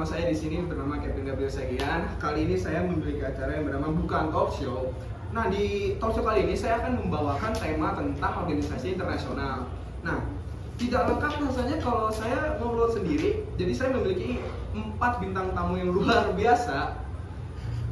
bersama saya di sini bernama Kevin Gabriel Segian. Kali ini saya memiliki acara yang bernama Bukan Talk Show. Nah, di talk show kali ini saya akan membawakan tema tentang organisasi internasional. Nah, tidak lengkap rasanya kalau saya ngobrol sendiri. Jadi saya memiliki 4 bintang tamu yang luar biasa.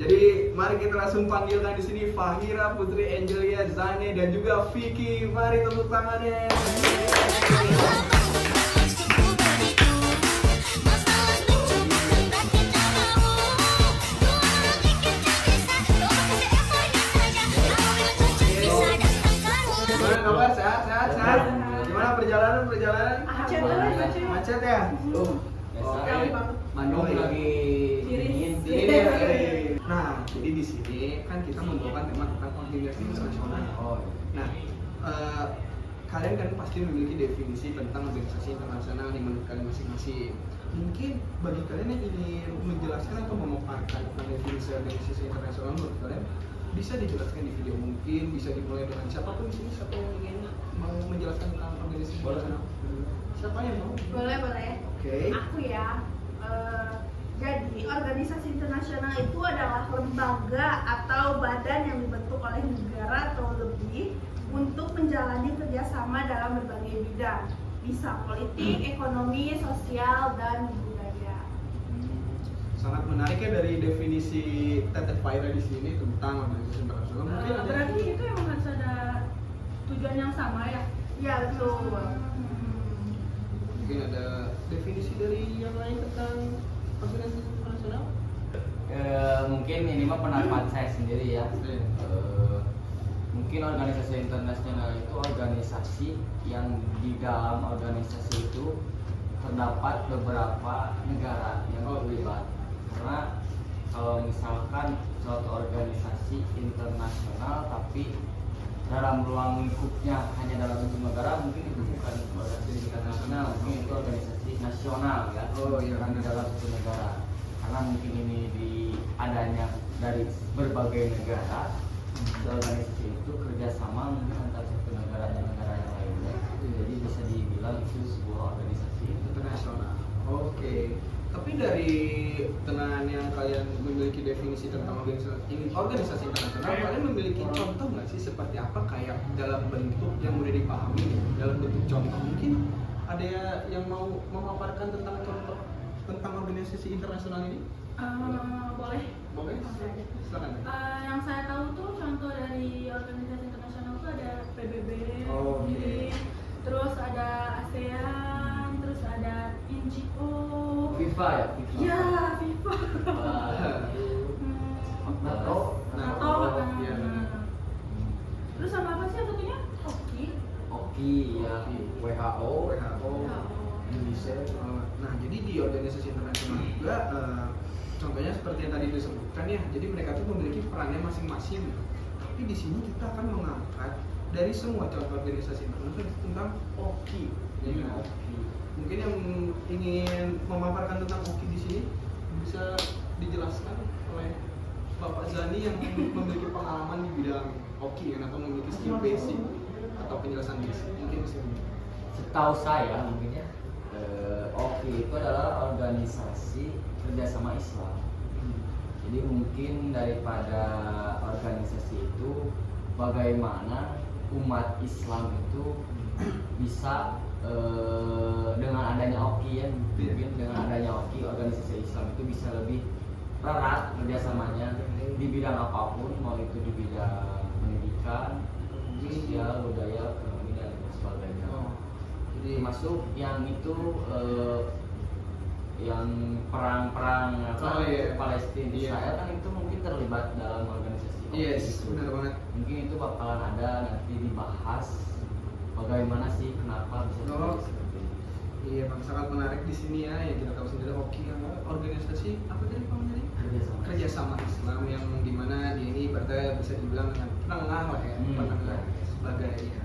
Jadi mari kita langsung panggilkan di sini Fahira, Putri, Angelia, Zane, dan juga Vicky. Mari tepuk tangannya. Gimana kabar? Sehat? Gimana perjalanan? Macet ya? Bandung lagi dingin. Nah, jadi di sini kan kita membawakan tema tentang organisasi internasional. Nah, kalian kan pasti memiliki definisi tentang organisasi internasional yang menurut kalian masing-masing. Mungkin bagi kalian yang ingin menjelaskan atau memaparkan tentang definisi organisasi internasional menurut kalian, bisa dijelaskan di video, mungkin bisa dimulai dengan siapapun di sini, siapa yang ingin mau menjelaskan tentang organisasi internasional? Siapa yang mau? Boleh. Oke. Aku ya. Jadi organisasi internasional itu adalah lembaga atau badan yang dibentuk oleh negara atau lebih untuk menjalani kerjasama dalam berbagai bidang, bisa politik, ekonomi, sosial, dan budaya. Sangat menarik ya dari definisi Teteh Fahira di sini tentang organisasi internasional. Mungkin ada Berarti itu emang harus ada tujuan yang sama ya? Ya betul. mungkin ada definisi dari yang lain tentang organisasi internasional. Mungkin ini mah pendapat saya sendiri ya. Iya. Mungkin organisasi internasional itu organisasi yang di dalam organisasi itu terdapat beberapa negara yang terlibat. Karena kalau misalkan suatu organisasi internasional tapi dalam ruang lingkupnya hanya dalam satu negara, mungkin itu bukan organisasi internasional, mungkin itu organisasi nasional ya. Bukan di dalam satu negara. Karena mungkin ini adanya dari berbagai negara. Organisasi itu kerjasama mungkin antara satu negara dan negara yang lainnya. Jadi bisa dibilang itu sebuah organisasi Internasional. Oke. Tapi dari dengan yang kalian memiliki definisi tentang organisasi internasional, kalian memiliki contoh nggak sih seperti apa kayak dalam bentuk yang mudah dipahami, dalam bentuk contoh? Mungkin ada yang mau memaparkan tentang contoh tentang organisasi internasional ini? Boleh. Boleh? Silakan. Yang saya tahu tuh contoh dari organisasi internasional tuh ada PBB, terus ada ASEAN, terus ada NGO, FIFA ya. ya FIFA, NATO. Iya. terus sama apa sih yang satunya? Oki ya, WHO. Indonesia. Nah, jadi di organisasi internasional juga contohnya seperti yang tadi disebutkan ya. Jadi mereka tuh memiliki perannya masing-masing. Tapi di sini kita akan mengangkat dari semua contoh organisasi internasional tentang OKI. Jadi OKI. Mungkin yang ingin memaparkan tentang OKI di sini bisa dijelaskan oleh Bapak Zani yang memiliki pengalaman di bidang OKI kan, atau memiliki skill basic atau penjelasan basic. Mungkin bisa. Setahu saya mungkin ya, OKI itu adalah organisasi kerjasama Islam. Jadi mungkin daripada organisasi itu bagaimana umat Islam itu bisa dengan adanya OKI ya, mungkin dengan adanya OKI organisasi Islam itu bisa lebih erat kerjasamanya di bidang apapun, mau itu di bidang pendidikan, sosial, budaya, ekonomi dan sebagainya. Jadi masuk yang itu yang perang-perang Palestina Israel kan itu mungkin terlibat dalam organisasi. Yes, benar banget. Mungkin itu bakalan ada nanti dibahas bagaimana sih kenapa bisa terjadi seperti ini. Iya, Bang, sangat menarik di sini ya. Yang kita tahu sendiri OKI yang organisasi apa tadi namanya? Kerjasama Islam, yang dimana dia ini berarti bisa dibilang dengan penengah lah ya, penengah sebagai ya.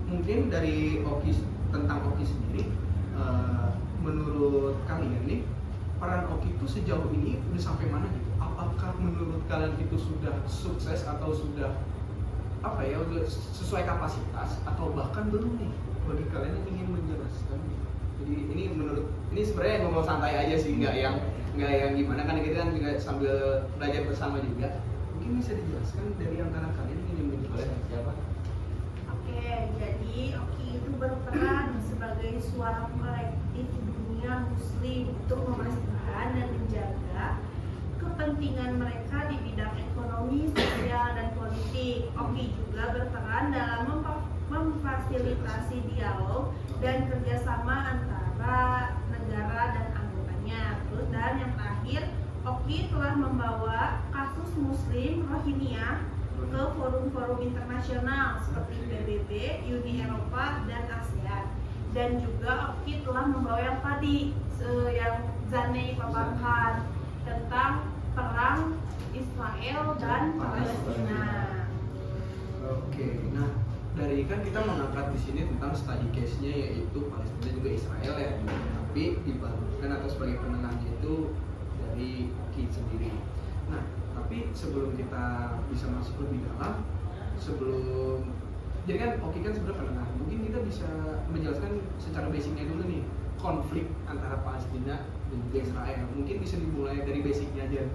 Mungkin dari OKI tentang OKI sendiri, menurut kalian nih peran OKI itu sejauh ini udah sampai mana gitu? Apakah menurut kalian itu sudah sukses atau sudah apa ya, udah sesuai kapasitas atau bahkan belum nih bagi kalian yang ingin menjelaskan? Jadi ini menurut ini sebenarnya ngomong santai aja sih, nggak yang nggak yang gimana kan kita kan juga sambil belajar bersama juga. Mungkin bisa dijelaskan dari antara kalian ini yang Boleh, menjelaskan. siapa? Oke, jadi Oki itu berperan sebagai suara kolektif dunia muslim untuk memastikan dan menjaga kepentingan mereka di bidang ekonomi, sosial, dan politik. Oki juga berperan dalam memfasilitasi dialog dan kerjasama antara negara dan anggotanya. Terus dan yang terakhir, Oki telah membawa kasus Muslim Rohingya ke forum-forum internasional seperti PBB, Uni Eropa, dan ASEAN. Dan juga Oki telah membawa yang tadi yang Zane paparkan tentang perang Israel dan Palestina. Oke, nah dari kan kita mengangkat di sini tentang study case-nya yaitu Palestina juga Israel ya, tapi dibangunkan atau sebagai penengahnya itu dari Oki sendiri. Nah, tapi sebelum kita bisa masuk lebih dalam, jadi kan Oki kan sebenarnya penengah, mungkin kita bisa menjelaskan secara basicnya dulu nih konflik antara Palestina dan juga Israel. Mungkin bisa dimulai dari basicnya aja.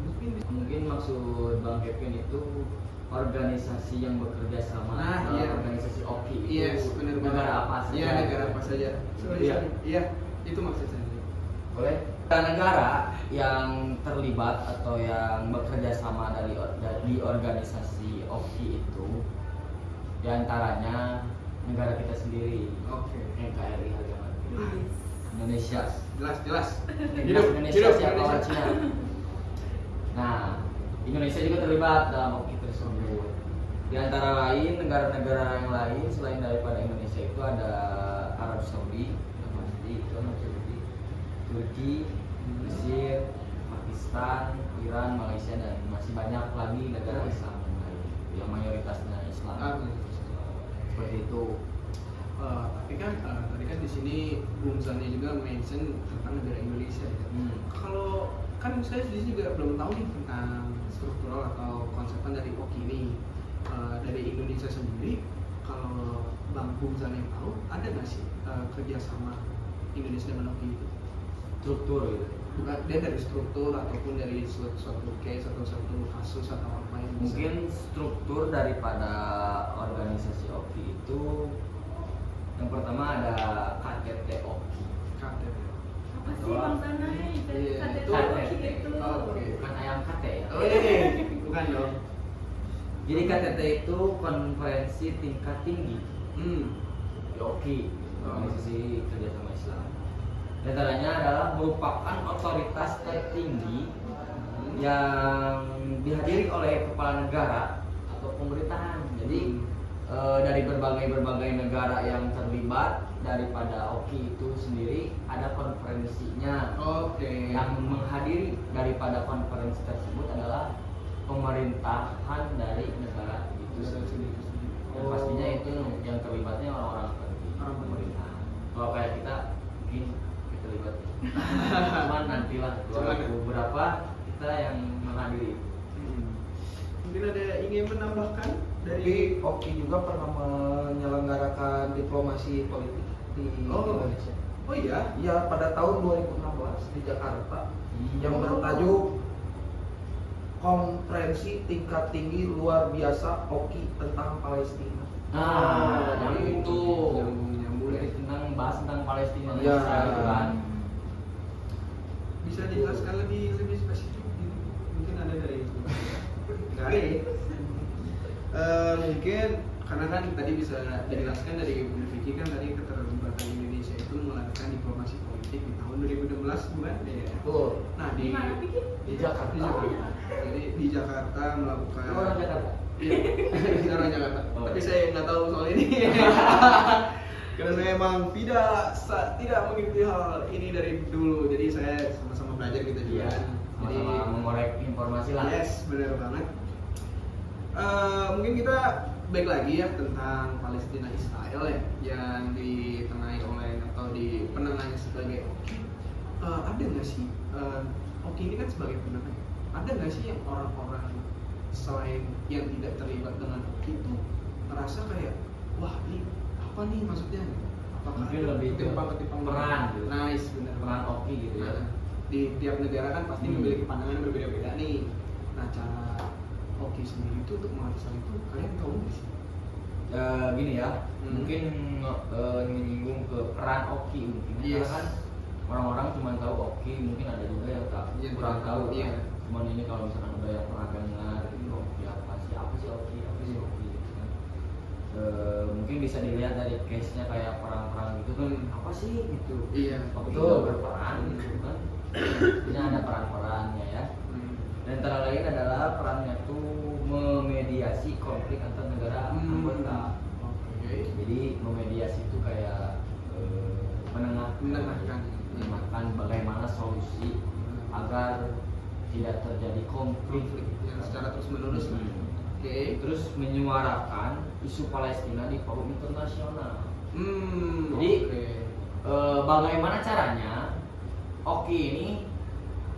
Mungkin maksud Bang Kevin itu organisasi yang bekerja sama organisasi Oki itu Yes, benar negara apa saja? Iya, negara apa saja. Iya. Iya, itu maksud saya. Boleh. Negara yang terlibat atau yang bekerja sama di organisasi Oki itu diantaranya negara kita sendiri, NKRI harga mati. Indonesia. Jelas. Indonesia siapa wajibnya? Nah, Indonesia juga terlibat dalam Oki tersebut. Di antara lain negara-negara yang lain selain daripada Indonesia itu ada Arab Saudi, Turki, Mesir, Pakistan, Iran, Malaysia, dan masih banyak lagi negara Islam yang lain yang mayoritasnya Islam. Seperti itu. Tapi kan tadi kan di sini Bung Zani juga mention tentang negara Indonesia. Kalau kan saya di sini juga belum tahu nih tentang struktural atau konsepan dari Oki ini. Dari Indonesia sendiri, kalau Bang Bung Zani yang tahu, ada nggak sih kerjasama Indonesia dengan Oki itu? Struktur gitu. Bukan dia dari struktur ataupun dari suatu case atau suatu kasus atau apa yang bisa. Mungkin struktur daripada organisasi Oki itu yang pertama ada KTT Oki. KTT. Apa sih Bang Tanai? Iya, KTT itu. Oki itu. Oke. Bukan ayam KT ya. Oh iya, bukan dong. Jadi KTT itu konferensi tingkat tinggi di Oki, organisasi kerjasama Islam. Di antaranya adalah merupakan otoritas tertinggi yang dihadiri oleh kepala negara atau pemerintahan. Jadi dari berbagai negara yang terlibat daripada Oki itu sendiri ada konferensinya. Oke. Yang menghadiri daripada konferensi tersebut adalah pemerintahan dari negara itu sendiri. Dan pastinya itu yang terlibatnya orang-orang pemerintahan. Kalau kayak kita mungkin terlibat. Cuman nantilah beberapa kita yang menghadiri. Mungkin ada ingin menambahkan Tapi dari Oki juga pernah menyelenggarakan diplomasi politik di Indonesia. Oh iya? Ya, pada tahun 2016 di Jakarta yang bertajuk Konferensi Tingkat Tinggi Luar Biasa Oki tentang Palestina. Yang itu nyambung ya. tentang bahas tentang Palestina dan Ya. Israel kan. Bisa dijelaskan lebih spesifik gitu. Mungkin ada dari itu. Nggak ada ya? Mungkin karena kan tadi bisa dijelaskan dari Bu Vicky kan tadi keterlibatan Indonesia itu melakukan diplomasi politik di tahun 2016 bukan? Ya. Betul. Nah di Gimana Vicky? Di Jakarta. Di Jakarta. Jadi di Jakarta melakukan. Lu orang Jakarta? Iya, saya orang Jakarta. Oh. Tapi saya nggak tahu soal ini. Karena saya emang tidak mengikuti hal ini dari dulu. Jadi saya sama-sama belajar gitu juga. Iya. Jadi Sama-sama mengorek informasi lah. yes, benar banget. Mungkin kita baik lagi ya tentang Palestina Israel ya yang ditengahi oleh atau di penengahnya sebagai Oki. Ada nggak sih Oki ini kan sebagai penengah? Ada nggak sih yang orang-orang selain yang tidak terlibat dengan Oki itu merasa kayak wah ini apa nih maksudnya? Apakah Mungkin lebih ke ketimpang peran gitu. Nice, benar. Peran Oki gitu ya. Nah, di tiap negara kan pasti Hmm. memiliki pandangan yang berbeda-beda nih. Nah, cara Oki sendiri itu untuk mengatasi hal itu kalian tahu nggak sih? Gini ya, Hmm. mungkin menyinggung ke peran Oki mungkin. Yes. Karena kan orang-orang cuma tahu Oki, mungkin ada juga yang Iya, kurang tahu. iya. Kan. Cuman ini kalau misalkan ada yang pernah dengar gitu, Oki apa sih Oki, apa sih Oki gitu kan. Mungkin bisa dilihat dari case-nya kayak perang-perang gitu kan, apa sih gitu. Iya, Oki betul. juga berperan gitu kan. Ini ada peran-perannya ya. Dan antara lain adalah perannya tuh memediasi konflik antar negara anggota. Oke. Jadi memediasi itu kayak menengahkan bagaimana solusi agar tidak terjadi konflik. Yang secara terus menerus. Hmm. Oke. Terus menyuarakan isu Palestina di forum internasional. Jadi, oke. Bagaimana caranya Oki ini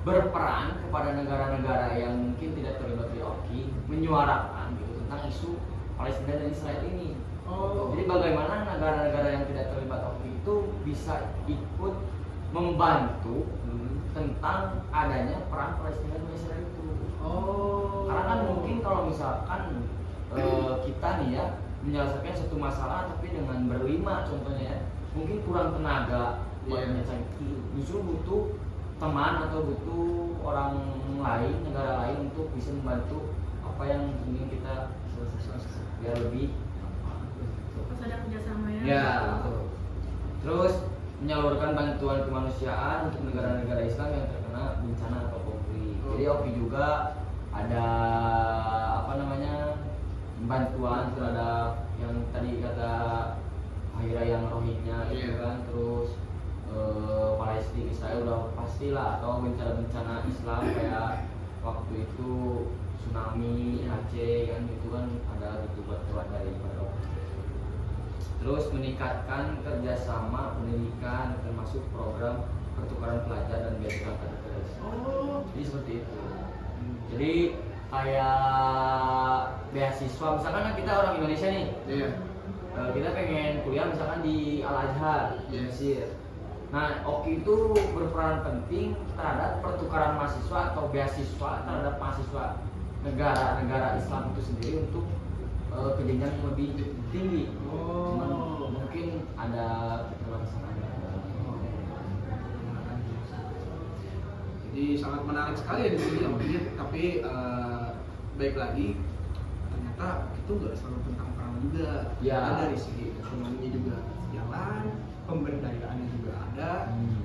berperan kepada negara-negara yang mungkin tidak terlibat di Oki menyuarakan gitu tentang isu Palestina dan Israel ini. Oh. Jadi bagaimana negara-negara yang tidak terlibat Oki itu bisa ikut membantu tentang adanya perang Palestina dan Israel itu. Oh. Karena kan mungkin kalau misalkan kita nih ya menyelesaikan satu masalah tapi dengan berlima contohnya ya, mungkin kurang tenaga buat menyelesaikan. Justru butuh teman atau butuh orang lain, negara lain untuk bisa membantu apa yang ingin kita selesaikan biar lebih Pas ada kerjasama ya. ya. Terus menyalurkan bantuan kemanusiaan untuk negara-negara Islam yang terkena bencana atau konflik. Jadi Oki juga ada apa namanya bantuan terhadap yang tadi kata Akhirnya yang Rohingya gitu kan, terus Palestina Israel udah pastilah, atau bencana-bencana Islam kayak waktu itu tsunami Aceh kan, itu kan ada gitu bantuan dari Pondok. Terus meningkatkan kerjasama pendidikan termasuk program pertukaran pelajar dan beasiswa gratis. Oh. Jadi seperti itu. Jadi kayak beasiswa, misalkan kan kita orang Indonesia nih, Iya. kita pengen kuliah misalkan di Al Azhar, di Yes. Mesir. Nah, Oki itu berperan penting terhadap pertukaran mahasiswa atau beasiswa terhadap mahasiswa negara-negara Islam itu sendiri untuk ke jenjang yang lebih tinggi. Oh. Cuman mungkin ada keterbatasan. Jadi sangat menarik sekali ya di sini Oki. Tapi baik lagi, ternyata itu nggak selalu tentang perang juga. Ya. Ada dari segi ekonominya juga jalan, pemberdayaannya juga ada,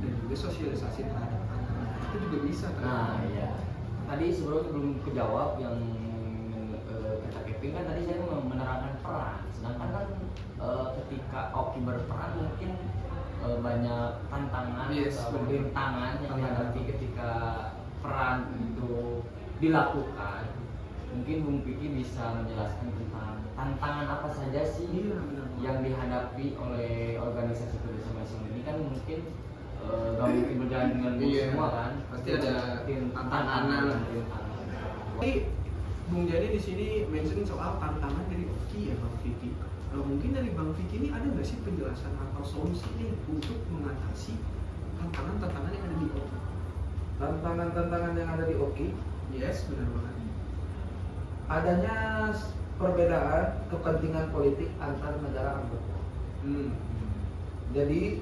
dan juga sosialisasi terhadap anak-anak itu juga bisa. Nah, iya. Tadi sebelum kejawab yang kata Kevin kan tadi saya menerangkan peran. Sedangkan kan ketika Oki berperan mungkin banyak tantangan atau rintangan yang dihadapi ketika peran itu dilakukan. Mungkin Bung Piki bisa menjelaskan tentang tantangan apa saja sih yang dihadapi oleh organisasi kerjasama Islam ini. Kan mungkin gak mungkin berjalan dengan mulus semua kan, pasti ada tantangan. Tapi Bung Jadi di sini mention soal tantangan dari Oki ya Bang Vicky. Mungkin dari Bang Vicky ini ada nggak sih penjelasan atau solusi nih untuk mengatasi tantangan-tantangan yang ada di Oki? Tantangan-tantangan yang ada di Oki, Yes, benar banget. adanya perbedaan kepentingan politik antar negara anggota. Jadi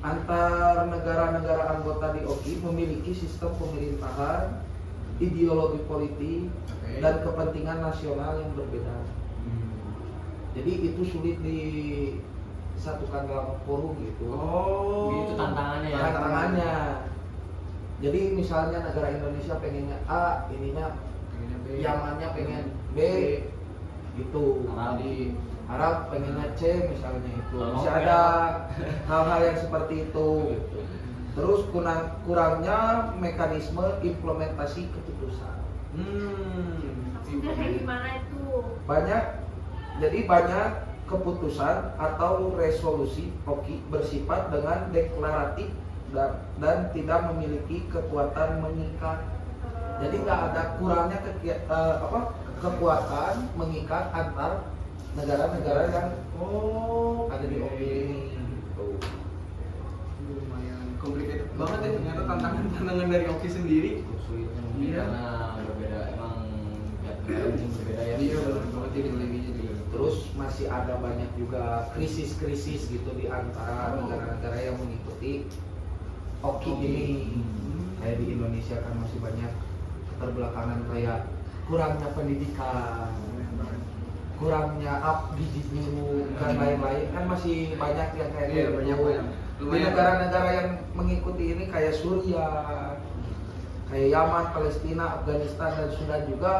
antar negara-negara anggota di Oki memiliki sistem pemerintahan, ideologi politik, dan kepentingan nasional yang berbeda. Jadi itu sulit disatukan dalam forum gitu. Oh, itu tantangannya ya. Tantangannya. Jadi misalnya negara Indonesia pengennya A, ininya pengennya B, Yamannya pengen B, gitu. Jadi Arab pengennya C misalnya itu. Bisa ada hal-hal yang seperti itu. Gitu. Terus kurangnya mekanisme implementasi keputusan. Maksudnya kayak gimana itu? Banyak keputusan atau resolusi Oki bersifat dengan deklaratif dan tidak memiliki kekuatan mengikat. Jadi nggak ada kurangnya kekuatan mengikat antar negara-negara yang ada di Oki ini. lumayan complicated banget ya ternyata tantangan dari Oki sendiri. Cukup sulit mungkin Iya. karena berbeda emang tiap negara mungkin berbeda ya. Iya benar banget ideologinya jadi. Terus masih ada banyak juga krisis-krisis gitu di antara negara-negara yang mengikuti Oki ini. Kayak di Indonesia kan masih banyak keterbelakangan kayak kurangnya pendidikan, kurangnya gizi buruk dan lain-lain kan masih banyak yang kayak Iya, gitu. banyak. Di Lumayan. negara-negara yang mengikuti ini kayak Suriah, kayak Yaman, Palestina, Afghanistan dan Sudan juga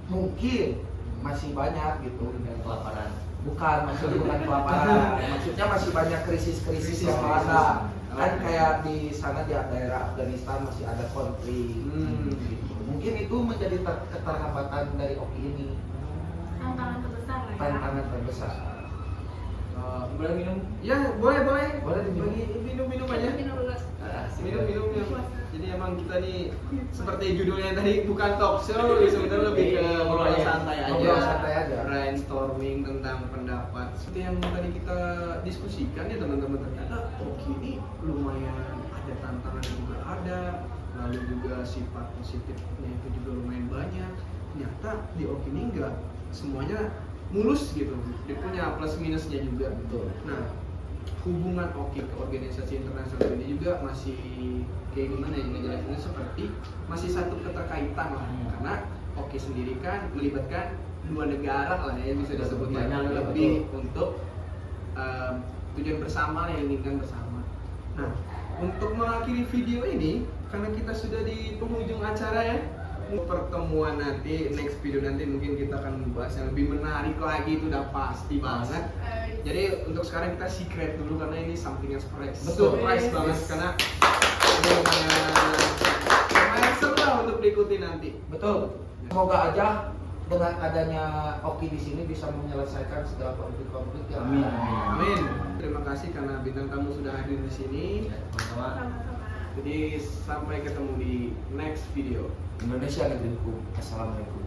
mungkin masih banyak gitu. Dan kelaparan. Bukan, maksudnya bukan kelaparan. Maksudnya masih banyak krisis-krisis yang ada. Kan kayak di sana di daerah Afghanistan masih ada konflik. Gitu. Mungkin itu menjadi keterlambatan dari Oki ini. Tantangan terbesar lah ya. Tantangan terbesar. Boleh minum? Ya boleh. Boleh diminum. Minum aja. Minum dulu. Minum ya. Jadi emang kita nih seperti judulnya tadi bukan talk show, sebenarnya lebih ke ngobrol santai aja. Ngobrol santai aja. Brainstorming tentang pendapat. Seperti yang tadi kita diskusikan ya teman-teman, ternyata Oki ini lumayan ada tantangan juga ada, lalu juga sifat positifnya itu juga lumayan banyak. Ternyata di Oki ini enggak semuanya mulus gitu, dia punya plus minusnya juga. Betul. Nah, hubungan Oki ke organisasi internasional ini juga masih kayak gimana ya ngejelasinnya, seperti masih satu keterkaitan lah, karena Oki sendiri kan melibatkan 2 negara lah ya bisa disebut ya, Banyak, lebih untuk tujuan bersama yang diinginkan bersama. Nah, untuk mengakhiri video ini karena kita sudah di penghujung acara ya, pertemuan nanti next video nanti mungkin kita akan membahas yang lebih menarik lagi, itu udah pasti banget. Jadi untuk sekarang kita secret dulu karena ini something yang surprise. Betul. Surprise banget karena ini lumayan seru lah untuk diikuti nanti. Betul. Semoga aja dengan adanya Oki di sini bisa menyelesaikan segala konflik-konflik yang Amin. ada. Amin. Terima kasih karena bintang tamu sudah hadir di sini. Sama-sama. Sama-sama. Jadi sampai ketemu di next video. Indonesia negeriku. Assalamualaikum.